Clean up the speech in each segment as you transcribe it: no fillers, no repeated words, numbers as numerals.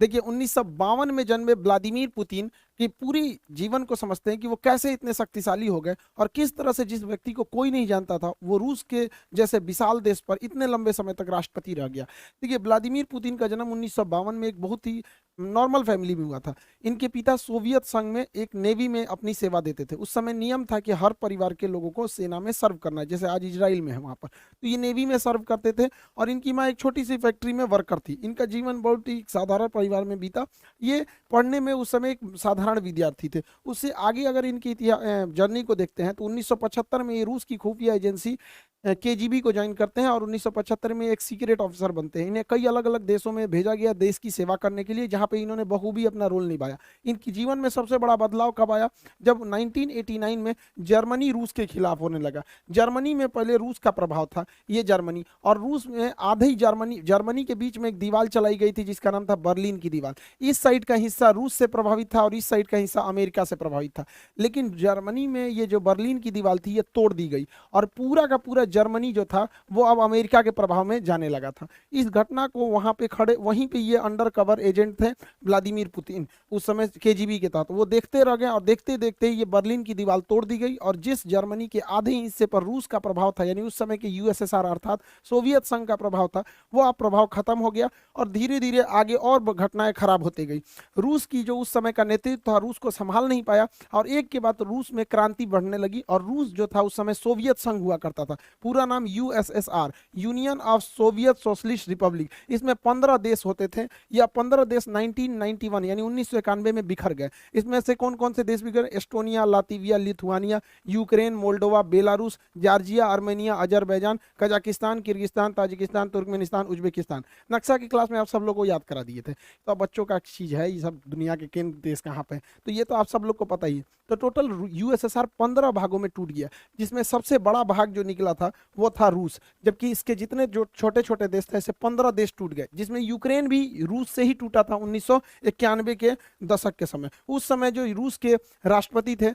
देखिए 1952 में जन्मे व्लादिमीर पुतिन की पूरी जीवन को समझते हैं कि वो कैसे इतने शक्तिशाली हो गए और किस तरह से जिस व्यक्ति को कोई नहीं जानता था वो रूस के जैसे विशाल देश पर इतने लंबे समय तक राष्ट्रपति रह गया। देखिए व्लादिमीर पुतिन का जन्म 1952 में एक बहुत ही नॉर्मल फैमिली में हुआ था। इनके पिता सोवियत संघ में एक नेवी में अपनी सेवा देते थे। उस समय नियम था कि हर परिवार के लोगों को सेना में सर्व करना है, जैसे आज इजराइल में है वहां पर, तो ये नेवी में सर्व करते थे। और इनकी माँ एक छोटी सी फैक्ट्री में वर्कर थी। इनका जीवन बहुत ही साधारण परिवार में बीता। ये पढ़ने में उस समय एक साधारण विद्यार्थी थे। उससे आगे अगर इनकी जर्नी को देखते हैं तो 1975 में ये रूस की खुफिया एजेंसी केजीबी को ज्वाइन करते हैं और 1975 में एक सीक्रेट ऑफिसर बनते हैं। इन्हें कई अलग अलग देशों में भेजा गया देश की सेवा करने के लिए, जहां पे इन्होंने बखूबी अपना रोल निभाया। इनकी जीवन में सबसे बड़ा बदलाव कब आया? जब 1989 में जर्मनी रूस के खिलाफ होने लगा। जर्मनी में पहले रूस का प्रभाव था, ये जर्मनी और रूस में आधे ही जर्मनी के बीच में एक दीवार चलाई गई थी जिसका नाम था बर्लिन की दीवार। इस साइड का हिस्सा रूस से प्रभावित था और इस साइड का हिस्सा अमेरिका से प्रभावित था। लेकिन जर्मनी में ये जो बर्लिन की दीवार थी ये तोड़ दी गई और पूरा का पूरा जर्मनी जो था वो अब अमेरिका के प्रभाव में जाने लगा था। इस घटना को वहां पे खड़े वहीं पे ये अंडर कवर एजेंट थे व्लादिमीर पुतिन, उस समय केजीबी के तहत, वो देखते रह गए और देखते देखते ये बर्लिन की दीवार तोड़ दी गई और जिस जर्मनी के आधे हिस्से पर रूस का प्रभाव था, यानी उस समय के यूएसएसआर अर्थात सोवियत संघ का प्रभाव था, वो अब प्रभाव खत्म हो गया और धीरे धीरे आगे और घटनाएं खराब होती गई। रूस की जो उस समय का नेतृत्व था रूस को संभाल नहीं पाया और एक के बाद रूस में क्रांति बढ़ने लगी। और रूस जो था उस समय सोवियत संघ हुआ करता था, पूरा नाम USSR, union of Soviet socialist Republic. इसमें 15 देश होते थे या 15 देश 1991 यानी 1991 में बिखर गए। इसमें से कौन कौन से देश बिखर? Estonia, Latvia, Lithuania, Ukraine, Moldova, Belarus, Georgia, Armenia, Azerbaijan, Kazakhstan, Kyrgyzstan, Tajikistan, Turkmenistan, Uzbekistan. नक्शा की क्लास में आप सब लोग को याद करा दिए थे, तो अब बच्चों का चीज है ये सब, दुनिया के किन देश कहाँ पे, तो ये तो आप सब लोग को पता ही है। तो टोटल यूएसएसआर 15 भागों में टूट गया, जिसमें सबसे बड़ा भाग जो निकला था वो था रूस, जबकि इसके जितने जो छोटे छोटे देश थे ऐसे 15 देश टूट गए, जिसमें यूक्रेन भी रूस से ही टूटा था 1991 के दशक के समय। उस समय जो रूस के राष्ट्रपति थे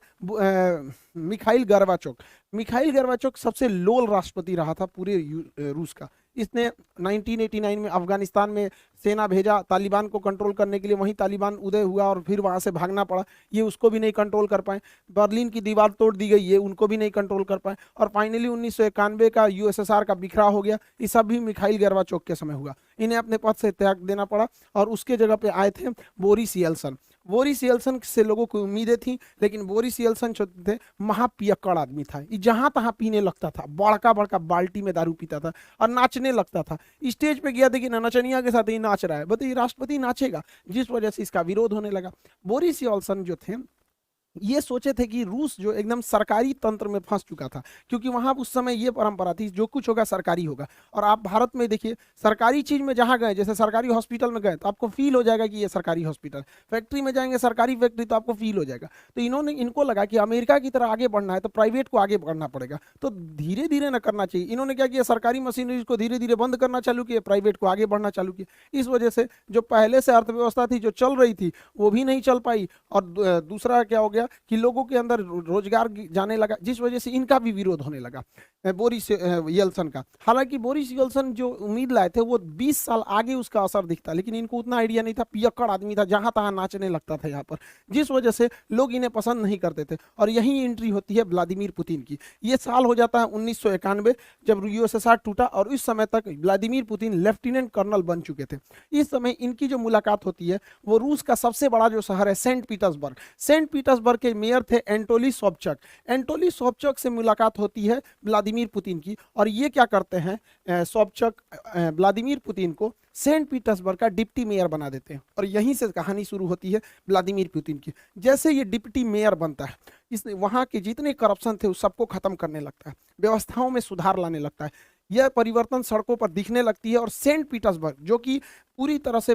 मिखाइल गर्बाचोक, मिखाइल गर्बाचोक सबसे लोल राष्ट्रपति रहा था पूरे रूस का। इसने 1989 में अफगानिस्तान में सेना भेजा तालिबान को कंट्रोल करने के लिए, वहीं तालिबान उदय हुआ और फिर वहां से भागना पड़ा, ये उसको भी नहीं कंट्रोल कर पाए। बर्लिन की दीवार तोड़ दी गई, ये उनको भी नहीं कंट्रोल कर पाए। और फाइनली 1991 का यूएसएसआर का बिखरा हो गया, ये सब भी मिखाइल गर्बाचोक के समय हुआ। इन्हें अपने पद से त्याग देना पड़ा और उसके जगह पे आए थे बोरिस येल्सन। बोरिस येल्सन से लोगों को उम्मीदें थी, लेकिन बोरिस येल्सन जो थे महापियक्कड़ आदमी था। ये जहां तहां पीने लगता था, बड़का बड़का बाल्टी में दारू पीता था और नाचने लगता था। स्टेज पे गया देखिए नचनिया के साथ ही नाच रहा है, बताइए राष्ट्रपति नाचेगा, जिस वजह से इसका विरोध होने लगा। बोरिस येल्सन जो थे ये सोचे थे कि रूस जो एकदम सरकारी तंत्र में फंस चुका था, क्योंकि वहां उस समय ये परंपरा थी जो कुछ होगा सरकारी होगा। और आप भारत में देखिए सरकारी चीज में जहां गए, जैसे सरकारी हॉस्पिटल में गए तो आपको फील हो जाएगा कि ये सरकारी हॉस्पिटल, फैक्ट्री में जाएंगे सरकारी फैक्ट्री तो आपको फील हो जाएगा। तो इनको लगा कि अमेरिका की तरह आगे बढ़ना है तो प्राइवेट को आगे बढ़ना पड़ेगा, तो धीरे धीरे न करना चाहिए। इन्होंने क्या किया, सरकारी मशीनरी को धीरे धीरे बंद करना चालू किया, प्राइवेट को आगे बढ़ना चालू किया। इस वजह से जो पहले से अर्थव्यवस्था थी जो चल रही थी वो भी नहीं चल पाई और दूसरा क्या हो गया कि लोगों के अंदर रोजगार जाने लगा, जिस वजह से इनका भी विरोध होने लगा बोरिस येल्सन का। हालांकि बोरिस येल्सन जो उम्मीद लाए थे वो 20 साल आगे उसका असर दिखता, लेकिन इनको उतना आइडिया नहीं था, पियक्कड़ आदमी था, जहां तहां नाचने लगता था यहाँ पर, जिस वजह से लोग इन्हें पसंद नहीं करते थे। और यही एंट्री होती है व्लादिमीर पुतिन की। ये साल हो जाता है 1991 जब यूएसएसआर टूटा और इस समय तक व्लादिमीर पुतिन लेफ्टिनेंट कर्नल बन चुके थे। इस समय इनकी जो मुलाकात होती है वो रूस का सबसे बड़ा जो शहर है सेंट पीटर्सबर्ग, सेंट पीटर्सबर्ग के मेयर थे एंटोली सोबचक। एंटोली सोबचक से मुलाकात होती है व्लादिमीर पुतिन की और ये क्या करते हैं, सोबचक व्लादिमीर पुतिन को सेंट पीटर्सबर्ग का डिप्टी मेयर बना देते हैं। और यहीं से कहानी शुरू होती है व्लादिमीर पुतिन की। जैसे ये डिप्टी मेयर बनता है, इसने वहां के जितने करप्शन थे उस सबको खत्म करने लगता है, व्यवस्थाओं में सुधार लाने लगता है। यह परिवर्तन सड़कों पर दिखने लगती है और सेंट पीटर्सबर्ग जो कि पूरी तरह से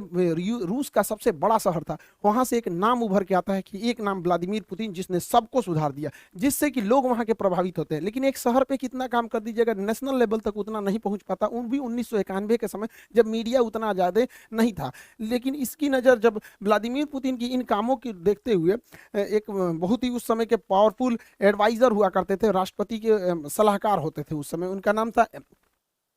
रूस का सबसे बड़ा शहर था, वहां से एक नाम उभर के आता है कि एक नाम व्लादिमीर पुतिन, जिसने सबको सुधार दिया, जिससे कि लोग वहां के प्रभावित होते हैं। लेकिन एक शहर पे कितना काम कर दीजिएगा, नेशनल लेवल तक उतना नहीं पहुंच पाता, उन भी 1991 के समय जब मीडिया उतना ज्यादा नहीं था। लेकिन इसकी नज़र जब व्लादिमीर पुतिन की इन कामों की देखते हुए एक बहुत ही उस समय के पावरफुल एडवाइजर हुआ करते थे, राष्ट्रपति के सलाहकार होते थे उस समय, उनका नाम था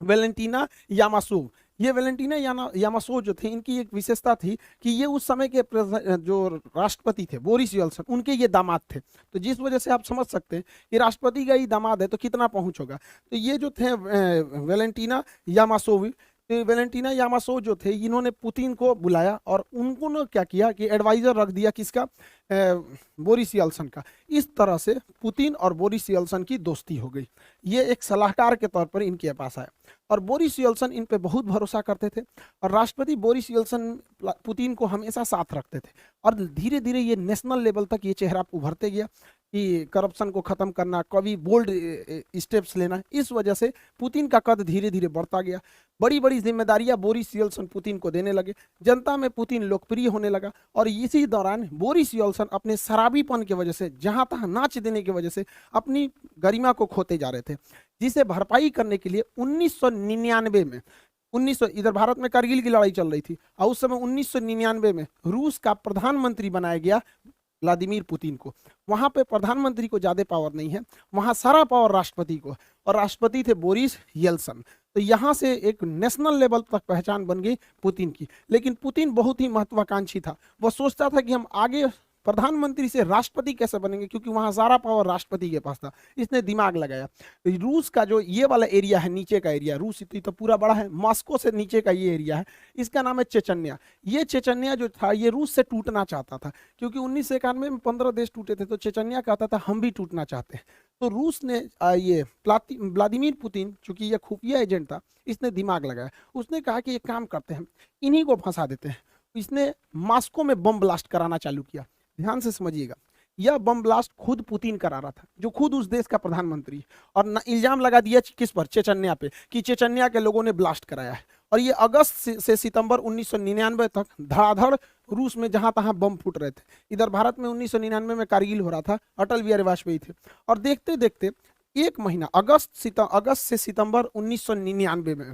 वेलेंटीना यामासूव। ये वैलेंटीना यामासो जो थे, इनकी एक विशेषता थी कि ये उस समय के जो राष्ट्रपति थे बोरिस येल्सन, उनके ये दामाद थे। तो जिस वजह से आप समझ सकते हैं कि राष्ट्रपति का ही दामाद है तो कितना पहुंच होगा। तो ये जो थे वैलेंटीना यामासोवी, तो वैलेंटीना यामासो जो थे, इन्होंने पुतिन को बुलाया और उनको ने क्या किया कि एडवाइजर रख दिया किसका, बोरिस येल्सन का। इस तरह से पुतिन और बोरिस येल्सन की दोस्ती हो गई। ये एक सलाहकार के तौर पर इनके पास आया और बोरिस येल्सन इन पे बहुत भरोसा करते थे और राष्ट्रपति बोरिस येल्सन पुतिन को हमेशा साथ रखते थे। और धीरे धीरे ये नेशनल लेवल तक ये चेहरा उभरते गया कि करप्शन को खत्म करना, कभी बोल्ड स्टेप्स लेना। इस वजह से पुतिन का कद धीरे धीरे बढ़ता गया। बड़ी बड़ी जिम्मेदारियां बोरिस येल्सन पुतिन को देने लगे। जनता में पुतिन लोकप्रिय होने लगा और इसी दौरान बोरिस येल्सन अपने शराबीपन की वजह से, जहां तहां नाच देने की वजह से अपनी गरिमा को खोते जा रहे थे, जिसे भरपाई करने के लिए 1999 में 1900 इधर भारत में कारगिल की लड़ाई चल रही थी और उस समय 1999 में रूस का प्रधानमंत्री बनाया गया व्लादिमीर पुतिन को। वहां पे प्रधानमंत्री को ज्यादा पावर नहीं है, वहां सारा पावर राष्ट्रपति को, और राष्ट्रपति थे बोरिस येल्सन। तो यहाँ से एक नेशनल लेवल तक पहचान बन गई पुतिन की। लेकिन पुतिन बहुत ही महत्वाकांक्षी था। वह सोचता था कि हम आगे प्रधानमंत्री से राष्ट्रपति कैसे बनेंगे, क्योंकि वहां सारा पावर राष्ट्रपति के पास था। इसने दिमाग लगाया। रूस का जो ये वाला एरिया है, नीचे का एरिया, रूस इतनी तो पूरा बड़ा है, मॉस्को से नीचे का ये एरिया है, इसका नाम है चेचन्या। ये चेचन्या जो था ये रूस से टूटना चाहता था, क्योंकि 1991 में 15 देश टूटे थे, तो चेचन्या कहता था हम भी टूटना चाहते हैं। तो रूस ने ये व्लादिमीर पुतिन, चूंकि ये खुफिया एजेंट था, इसने दिमाग लगाया। उसने कहा कि एक काम करते हैं, इन्हीं को फंसा देते हैं। इसने मॉस्को में बम ब्लास्ट कराना चालू किया। ध्यान से समझिएगा, यह बम ब्लास्ट खुद पुतिन करा रहा था, जो खुद उस देश का प्रधानमंत्री, और इल्जाम लगा दिया किस पर, चेचन्या पे, कि चेचन्या के लोगों ने ब्लास्ट कराया है। और ये अगस्त से सितंबर 1999 तक धड़ाधड़ रूस में जहां तहां बम फूट रहे थे। इधर भारत में 1999 में कारगिल हो रहा था, अटल बिहारी वाजपेयी थे, और देखते देखते एक महीना अगस्त से सितंबर 1999 में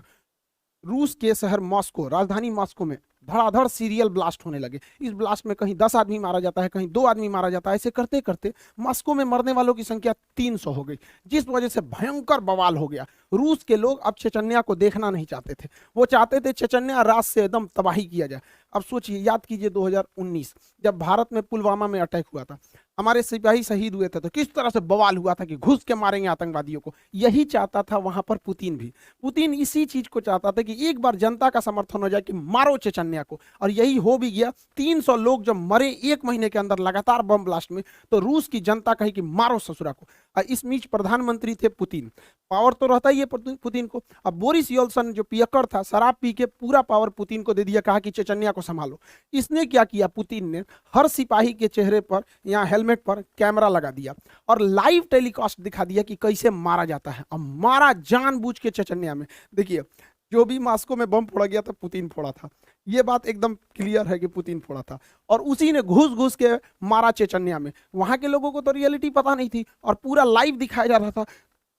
रूस के शहर मॉस्को, राजधानी मॉस्को में धड़ाधड़ सीरियल ब्लास्ट होने लगे। इस ब्लास्ट में कहीं 10 आदमी मारा जाता है, कहीं 2 आदमी मारा जाता है। ऐसे करते करते मॉस्को में मरने वालों की संख्या 300 हो गई, जिस वजह से भयंकर बवाल हो गया। रूस के लोग अब चेचन्या को देखना नहीं चाहते थे, वो चाहते थे चेचन्या रात से एकदम तबाही किया जाए। अब सोचिए, याद कीजिए 2019 जब भारत में पुलवामा में अटैक हुआ था, हमारे सिपाही शहीद हुए थे, तो किस तरह से बवाल हुआ था कि घुस के मारेंगे आतंकवादियों को। यही चाहता था वहां पर पुतिन भी। पुतिन इसी चीज को चाहता था कि एक बार जनता का समर्थन हो जाए कि मारो चेचन्या को, और यही हो भी गया। 300 लोग जब मरे एक महीने के अंदर लगातार बम ब्लास्ट में, तो रूस की जनता कही कि मारो ससुरा को। इस बीच प्रधानमंत्री थे पुतिन, पावर तो रहता ही है पुतिन को। अब बोरिस येल्सन जो पियक्कड़ था, शराब पी के पूरा पावर पुतिन को दे दिया, कहा कि चेचन्या को संभालो। इसने क्या किया, पुतिन ने हर सिपाही के चेहरे पर या हेलमेट पर कैमरा लगा दिया और लाइव टेलीकास्ट दिखा दिया कि कैसे मारा जाता है। अब मारा जानबूझ के चेचन्या में। देखिए, जो भी मॉस्को में बम फोड़ा गया था, पुतिन फोड़ा था। ये बात एकदम क्लियर है कि पुतिन फोड़ा था, और उसी ने घुस घुस के मारा चेचन्या में। वहां के लोगों को तो रियलिटी पता नहीं थी और पूरा लाइव दिखाया जा रहा था।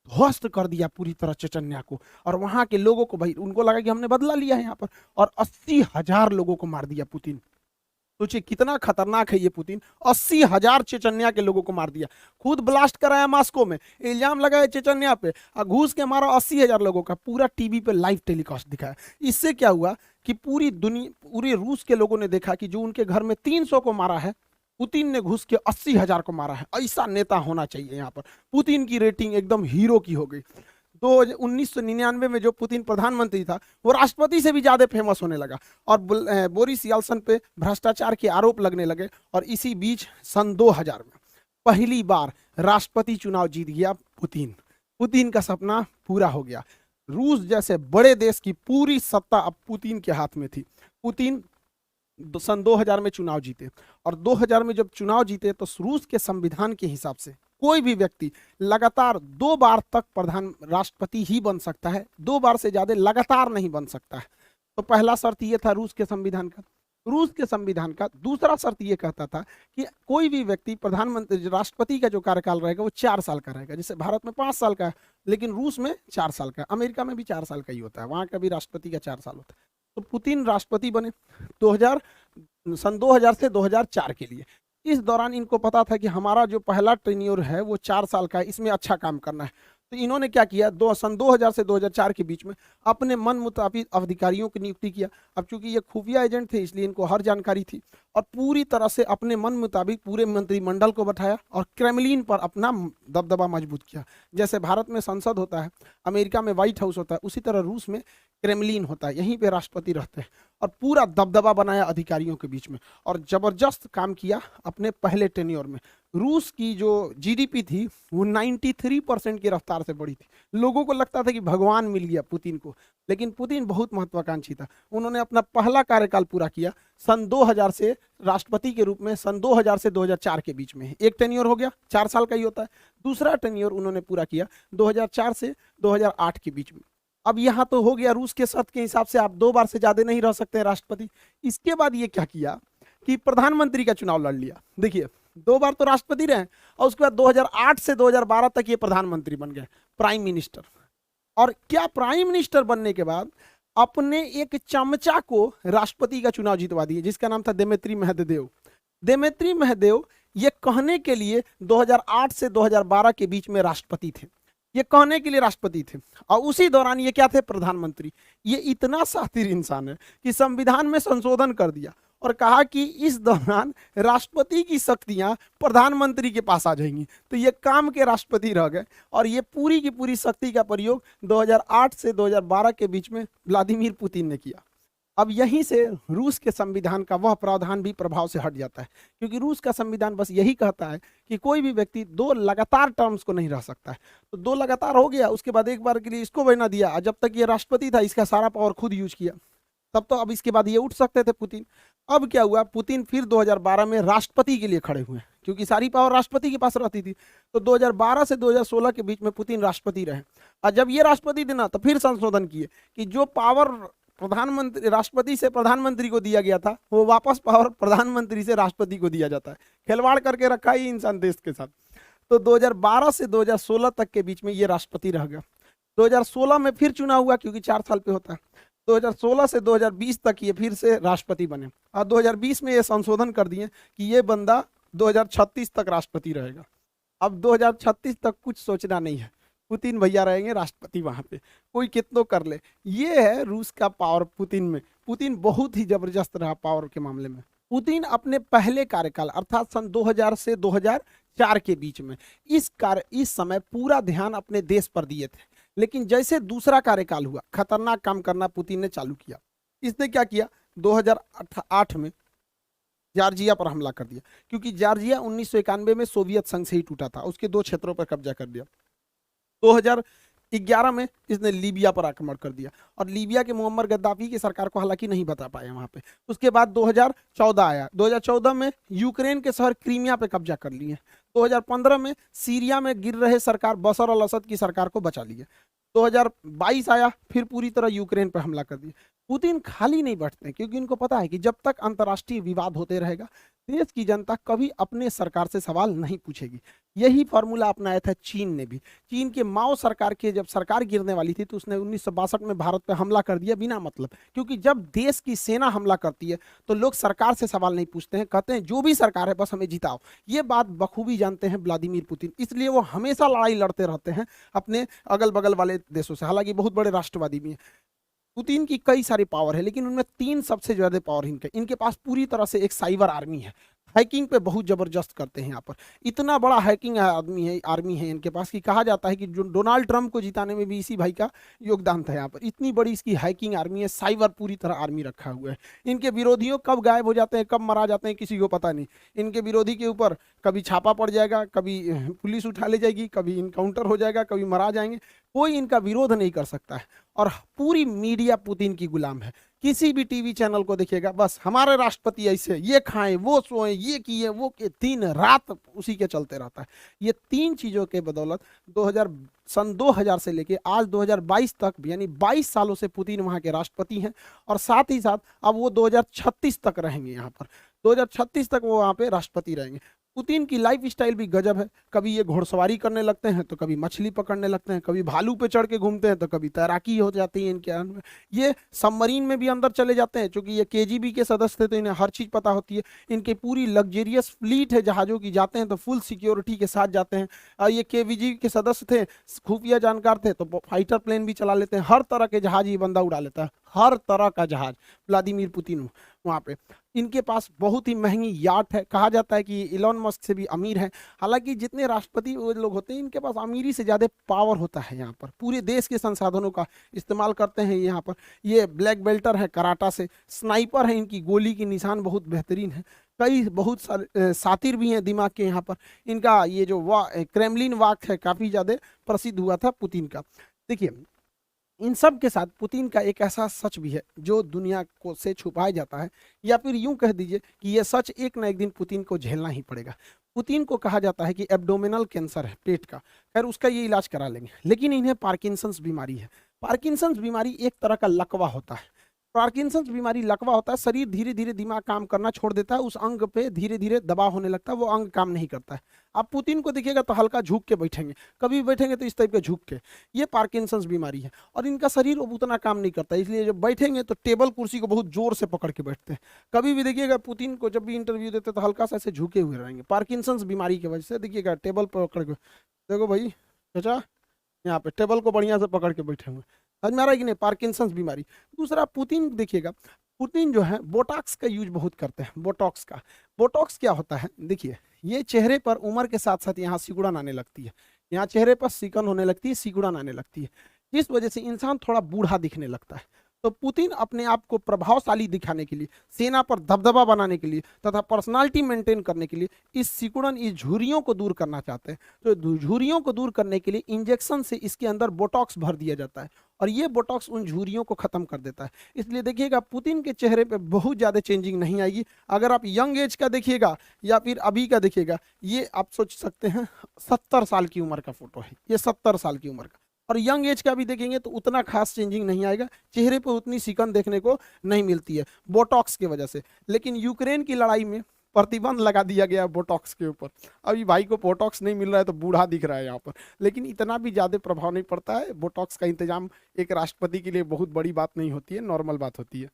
ध्वस्त कर दिया पूरी तरह चेचन्या को, और वहां के लोगों को, भाई उनको लगा कि हमने बदला लिया है यहाँ पर, और 80,000 लोगों को मार दिया पुतिन। सोचिए कितना खतरनाक है ये पुतिन। 80,000 चेचन्या के लोगों को मार दिया, खुद ब्लास्ट कराया मॉस्को में, इल्जाम लगाया चेचन्या पे, और घूस के मारा 80,000 लोगों का। पूरा टीवी पे लाइव टेलीकास्ट दिखाया। इससे क्या हुआ कि पूरी दुनिया, पूरे रूस के लोगों ने देखा कि जो उनके घर में 300 को मारा है, पुतिन ने घुस के 80,000 को मारा है। ऐसा नेता होना चाहिए यहाँ पर। पुतिन की रेटिंग एकदम हीरो की हो गई। तो 1999 में जो पुतिन प्रधानमंत्री था, वो राष्ट्रपति से भी ज्यादा फेमस होने लगा, और बोरिस येल्सन पे भ्रष्टाचार के आरोप लगने लगे। और इसी बीच सन 2000 में पहली बार राष्ट्रपति चुनाव जीत गया पुतिन। पुतिन का सपना पूरा हो गया। रूस जैसे बड़े देश की पूरी सत्ता अब पुतिन के हाथ में थी। पुतिन सन 2000 में चुनाव जीते, और 2000 में जब चुनाव जीते तो रूस के संविधान के हिसाब से कोई भी व्यक्ति लगातार 2 बार तक प्रधान राष्ट्रपति ही बन सकता है, 2 बार से ज्यादा लगातार नहीं बन सकता है। तो पहला शर्त ये था रूस के संविधान का। रूस के संविधान का दूसरा शर्त ये कहता था कि कोई भी व्यक्ति प्रधानमंत्री, राष्ट्रपति का जो कार्यकाल रहेगा वो 4 साल का रहेगा। जैसे भारत में 5 साल का है, लेकिन रूस में 4 साल का है। अमेरिका में भी 4 साल का ही होता है, वहां का भी राष्ट्रपति का 4 साल होता है। तो पुतिन राष्ट्रपति बने सन 2000 से 2004 के लिए। इस दौरान इनको पता था कि हमारा जो पहला टेन्योर है वो 4 साल का है, इसमें अच्छा काम करना है। तो इन्होंने क्या किया, सन 2000 से 2004 के बीच में अपने मन मुताबिक अधिकारियों की नियुक्ति किया। अब चूंकि ये खुफिया एजेंट थे इसलिए इनको हर जानकारी थी, और पूरी तरह से अपने मन मुताबिक पूरे मंत्रिमंडल को बैठाया और क्रेमलिन पर अपना दबदबा मजबूत किया। जैसे भारत में संसद होता है, अमेरिका में व्हाइट हाउस होता है, उसी तरह रूस में क्रेमलिन होता है, यहीं पे राष्ट्रपति रहते हैं, और पूरा दबदबा बनाया अधिकारियों के बीच में, और जबरदस्त काम किया अपने पहले टेन्योर में। रूस की जो जीडीपी थी वो 93% की रफ्तार से बढ़ी थी। लोगों को लगता था कि भगवान मिल गया पुतिन को, लेकिन पुतिन बहुत महत्वाकांक्षी था। उन्होंने अपना पहला कार्यकाल पूरा किया सन 2000 से राष्ट्रपति के रूप में, सन 2000 से 2004 के बीच में। एक टेन्योर हो गया, 4 साल का ही होता है। दूसरा टेन्योर उन्होंने पूरा किया 2004 से 2008 के बीच में। अब यहाँ तो हो गया, रूस के शर्त के हिसाब से आप 2 बार से ज्यादा नहीं रह सकते राष्ट्रपति। इसके बाद ये क्या किया कि प्रधानमंत्री का चुनाव लड़ लिया। देखिए 2 बार तो राष्ट्रपति रहे, और उसके बाद 2008 से 2012 तक ये प्रधानमंत्री बन गए, प्राइम मिनिस्टर। और क्या प्राइम मिनिस्टर बनने के बाद अपने एक चमचा को राष्ट्रपति का चुनाव जितवा दिए, जिसका नाम था दिमित्री मेदवेदेव। दिमित्री मेदवेदेव ये कहने के लिए 2008 से 2012 के बीच में राष्ट्रपति थे, ये कहने के लिए राष्ट्रपति थे, और उसी दौरान ये क्या थे, प्रधानमंत्री। ये इतना शातिर इंसान है कि संविधान में संशोधन कर दिया और कहा कि इस दौरान राष्ट्रपति की शक्तियां प्रधानमंत्री के पास आ जाएंगी। तो ये काम के राष्ट्रपति रह गए, और ये पूरी की पूरी शक्ति का प्रयोग 2008 से 2012 के बीच में व्लादिमीर पुतिन ने किया। अब यहीं से रूस के संविधान का वह प्रावधान भी प्रभाव से हट जाता है, क्योंकि रूस का संविधान बस यही कहता है कि कोई भी व्यक्ति 2 लगातार टर्म्स को नहीं रह सकता है। तो 2 लगातार हो गया, उसके बाद एक बार के लिए इसको बना दिया, जब तक ये राष्ट्रपति था इसका सारा पावर खुद यूज किया, तब तो अब इसके बाद ये उठ सकते थे पुतिन। अब क्या हुआ, पुतिन फिर 2012 में राष्ट्रपति के लिए खड़े हुए, क्योंकि सारी पावर राष्ट्रपति के पास रहती थी। तो 2012 से 2016 के बीच में पुतिन राष्ट्रपति रहे, और जब ये राष्ट्रपति थे ना, तो फिर संशोधन किए कि जो पावर प्रधानमंत्री राष्ट्रपति से प्रधानमंत्री को दिया गया था, वो वापस पावर प्रधानमंत्री से राष्ट्रपति को दिया जाता है। खिलवाड़ करके रखा ही इंसान देश के साथ। तो 2012 से 2016 तक के बीच में ये राष्ट्रपति रह गया। 2016 में फिर चुनाव हुआ, क्योंकि 4 साल पे होता है। 2016 से 2020 तक ये फिर से राष्ट्रपति बने, और 2020 में ये संशोधन कर दिए कि ये बंदा 2036 तक राष्ट्रपति रहेगा। अब 2036 तक कुछ सोचना नहीं है, पुतिन भैया रहेंगे राष्ट्रपति वहां पे, कोई कितनों कर ले। ये है रूस का पावर पुतिन में। पुतिन बहुत ही जबरदस्त रहा पावर के मामले में। पुतिन अपने पहले कार्यकाल अर्थात सन 2000 से 2004 के बीच में इस समय पूरा ध्यान अपने देश पर दिए थे, लेकिन जैसे दूसरा कार्यकाल हुआ, खतरनाक काम करना पुतिन ने चालू किया। इसने क्या किया, 2008 में जॉर्जिया पर हमला कर दिया, क्योंकि जॉर्जिया 1991 में सोवियत संघ से ही टूटा था, उसके 2 क्षेत्रों पर कब्जा कर दिया। 2011 में इसने लीबिया पर आक्रमण कर दिया, और लीबिया के मुअम्मर गद्दाफी की सरकार को हालांकि नहीं बता पाया वहां पे। उसके बाद 2014 आया, 2014 में यूक्रेन के शहर क्रीमिया पे कब्जा कर लिए। 2015 में सीरिया में गिर रहे सरकार बशर अल असद की सरकार को बचा लिया। 2022 आया, फिर पूरी तरह यूक्रेन पर हमला कर दिया। पुतिन खाली नहीं बैठते, क्योंकि इनको पता है कि जब तक अंतर्राष्ट्रीय विवाद होते रहेगा, देश की जनता कभी अपने सरकार से सवाल नहीं पूछेगी। यही फॉर्मूला अपनाया था चीन ने भी। चीन के माओ सरकार के जब सरकार गिरने वाली थी, तो उसने 1962 में भारत पर हमला कर दिया बिना मतलब, क्योंकि जब देश की सेना हमला करती है तो लोग सरकार से सवाल नहीं पूछते हैं, कहते हैं जो भी सरकार है बस हमें जिताओ। ये बात बखूबी जानते हैं व्लादिमीर पुतिन, इसलिए वो हमेशा लड़ाई लड़ते रहते हैं अपने अगल बगल वाले देशों से। हालांकि बहुत बड़े राष्ट्रवादी भी हैं। पुतिन की कई सारी पावर है, लेकिन उनमें 3 सबसे ज्यादा पावर इनके पास पूरी तरह से एक साइबर आर्मी है। हैकिंग पे बहुत जबरदस्त करते हैं यहाँ पर। इतना बड़ा हैकिंग आर्मी है इनके पास कि कहा जाता है कि जो डोनाल्ड ट्रंप को जिताने में भी इसी भाई का योगदान था यहाँ पर। इतनी बड़ी इसकी हैकिंग आर्मी है, साइबर पूरी तरह आर्मी रखा हुआ है। इनके विरोधियों कब गायब हो जाते हैं, कब मरा जाते हैं, किसी को पता नहीं। इनके विरोधी के ऊपर कभी छापा पड़ जाएगा, कभी पुलिस उठा ले जाएगी, कभी इनकाउंटर हो जाएगा, कभी मरा जाएंगे, कोई इनका विरोध नहीं कर सकता है। और पूरी मीडिया पुतिन की गुलाम है। किसी भी टीवी चैनल को देखिएगा, बस हमारे राष्ट्रपति ऐसे, ये खाएं, वो सोएं, ये किए, वो के, दिन रात उसी के चलते रहता है। ये 3 चीजों के बदौलत सन 2000 से लेके आज 2022 तक, यानी 22 सालों से पुतिन वहां के राष्ट्रपति हैं, और साथ ही साथ अब वो 2036 तक रहेंगे यहाँ पर। 2036 तक वो वहां पे राष्ट्रपति रहेंगे। पुतिन की लाइफ स्टाइल भी गजब है। कभी ये घुड़सवारी करने लगते हैं तो कभी मछली पकड़ने लगते हैं, कभी भालू पे चढ़ के घूमते हैं तो कभी तैराकी हो जाती है इनके में। ये सबमरीन में भी अंदर चले जाते हैं, क्योंकि ये केजीबी के सदस्य थे तो इन्हें हर चीज़ पता होती है। इनकी पूरी लग्जरियस फ्लीट है जहाज़ों की, जाते हैं तो फुल सिक्योरिटी के साथ जाते हैं। और ये केवीजी के सदस्य थे, खुफिया जानकार थे, तो फाइटर प्लेन भी चला लेते हैं। हर तरह के जहाज ये बंदा उड़ा लेता है, हर तरह का जहाज व्लादिमीर पुतिन वहाँ पे। इनके पास बहुत ही महंगी याट है, कहा जाता है कि इलॉन मस्क से भी अमीर है। हालांकि जितने राष्ट्रपति वो लोग होते हैं, इनके पास अमीरी से ज़्यादा पावर होता है। यहाँ पर पूरे देश के संसाधनों का इस्तेमाल करते हैं यहाँ पर। ये ब्लैक बेल्टर है कराटा से, स्नाइपर है, इनकी गोली की निशान बहुत बेहतरीन है। कई बहुत सारे सातिर भी हैं दिमाग के यहाँ पर। इनका ये जो क्रेमलिन वाक है काफ़ी ज़्यादा प्रसिद्ध हुआ था पुतिन का। देखिए, इन सब के साथ पुतिन का एक ऐसा सच भी है जो दुनिया को से छुपाया जाता है, या फिर यूं कह दीजिए कि यह सच एक ना एक दिन पुतिन को झेलना ही पड़ेगा। पुतिन को कहा जाता है कि एब्डोमिनल कैंसर है पेट का, खैर उसका ये इलाज करा लेंगे, लेकिन इन्हें पार्किंसंस बीमारी है। पार्किंसंस बीमारी एक तरह का लकवा होता है। पार्किंसंस बीमारी लकवा होता है, शरीर धीरे धीरे दिमाग काम करना छोड़ देता है, उस अंग पे धीरे धीरे दबाव होने लगता है, वो अंग काम नहीं करता है। आप पुतिन को देखिएगा तो हल्का झुक के बैठेंगे, कभी बैठेंगे तो इस टाइप के झुक के। ये पार्किंसंस बीमारी है और इनका शरीर अब उतना काम नहीं करता, इसलिए जब बैठेंगे तो टेबल कुर्सी को बहुत जोर से पकड़ के बैठते हैं। कभी भी देखिएगा पुतिन को जब भी इंटरव्यू देते तो हल्का सा ऐसे झुके हुए रहेंगे, पार्किंसंस बीमारी की वजह से। देखिएगा टेबल पर पकड़ के, देखो भाई चाचा यहाँ पे टेबल को बढ़िया से पकड़ के बैठे हुए, समझ में आ रहा है कि नहीं, पार्किंसंस बीमारी। दूसरा, पुतिन देखिएगा, पुतिन जो है बोटॉक्स का यूज बहुत करते हैं। बोटॉक्स का, बोटॉक्स क्या होता है, देखिए ये चेहरे पर उम्र के साथ साथ यहाँ सिकुड़न आने लगती है, यहाँ चेहरे पर सिकन होने लगती है, सिकुड़न आने लगती है, जिस वजह से इंसान थोड़ा बूढ़ा दिखने लगता है। तो पुतिन अपने आप को प्रभावशाली दिखाने के लिए, सेना पर दबदबा बनाने के लिए तथा पर्सनालिटी मेंटेन करने के लिए इस सिकुड़न, इस झुर्रियों को दूर करना चाहते हैं। तो झुर्रियों को दूर करने के लिए इंजेक्शन से इसके अंदर बोटॉक्स भर दिया जाता है और ये बोटॉक्स उन झुर्रियों को खत्म कर देता है। इसलिए देखिएगा पुतिन के चेहरे पे बहुत ज़्यादा चेंजिंग नहीं आएगी। अगर आप यंग एज का देखिएगा या फिर अभी का देखिएगा, ये आप सोच सकते हैं 70 साल की उम्र का फोटो है, ये 70 साल की उम्र का। और यंग एज का भी देखेंगे तो उतना खास चेंजिंग नहीं आएगा, चेहरे पर उतनी सिकन देखने को नहीं मिलती है बोटॉक्स की वजह से। लेकिन यूक्रेन की लड़ाई में प्रतिबंध लगा दिया गया है बोटॉक्स के ऊपर। अभी भाई को बोटॉक्स नहीं मिल रहा है तो बूढ़ा दिख रहा है यहाँ पर, लेकिन इतना भी ज़्यादा प्रभाव नहीं पड़ता है। बोटॉक्स का इंतजाम एक राष्ट्रपति के लिए बहुत बड़ी बात नहीं होती है, नॉर्मल बात होती है।